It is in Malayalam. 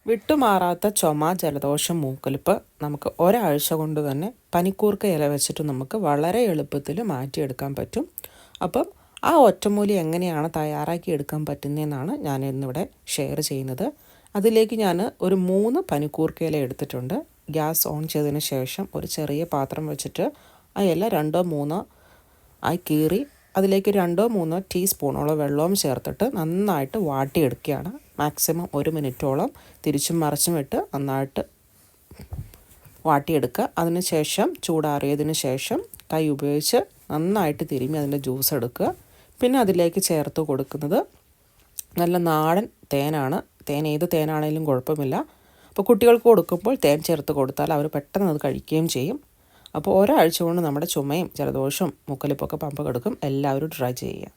വിട്ടുമാറാത്ത ചുമ, ജലദോഷം, മൂക്കലിപ്പ് നമുക്ക് ഒരാഴ്ച കൊണ്ട് തന്നെ പനിക്കൂർക്ക ഇല വെച്ചിട്ട് നമുക്ക് വളരെ എളുപ്പത്തിൽ മാറ്റിയെടുക്കാൻ പറ്റും. അപ്പം ആ ഒറ്റമൂലി എങ്ങനെയാണ് തയ്യാറാക്കി എടുക്കാൻ പറ്റുന്നതെന്നാണ് ഞാൻ ഇന്നിവിടെ ഷെയർ ചെയ്യുന്നത്. അതിലേക്ക് ഞാൻ ഒരു 3 പനിക്കൂർക്ക ഇല എടുത്തിട്ടുണ്ട്. ഗ്യാസ് ഓൺ ചെയ്തതിന് ശേഷം ഒരു ചെറിയ പാത്രം വെച്ചിട്ട് ആ ഇല 2-3 ആയി കീറി അതിലേക്ക് 2-3 ടീസ്പൂണോളം വെള്ളവും ചേർത്തിട്ട് നന്നായിട്ട് വാട്ടിയെടുക്കുകയാണ്. മാക്സിമം 1 മിനിറ്റോളം തിരിച്ചും മറിച്ചും ഇട്ട് നന്നായിട്ട് വാട്ടിയെടുക്കുക. അതിന് ശേഷം ചൂടാറിയതിന് ശേഷം കൈ ഉപയോഗിച്ച് നന്നായിട്ട് തിരുമ്മി അതിൻ്റെ ജ്യൂസ് എടുക്കുക. പിന്നെ അതിലേക്ക് ചേർത്ത് കൊടുക്കുന്നത് നല്ല നാടൻ തേനാണ്. തേൻ ഏത് തേനാണെങ്കിലും കുഴപ്പമില്ല. അപ്പോൾ കുട്ടികൾക്ക് കൊടുക്കുമ്പോൾ തേൻ ചേർത്ത് കൊടുത്താൽ അവർ പെട്ടെന്ന് അത് കഴിക്കുകയും ചെയ്യും. അപ്പോൾ ഒരാഴ്ച കൊണ്ട് നമ്മുടെ ചുമയും ജലദോഷവും മൂക്കലിപ്പൊക്കെ പമ്പ കെടുക്കും. എല്ലാവരും ട്രൈ ചെയ്യുക.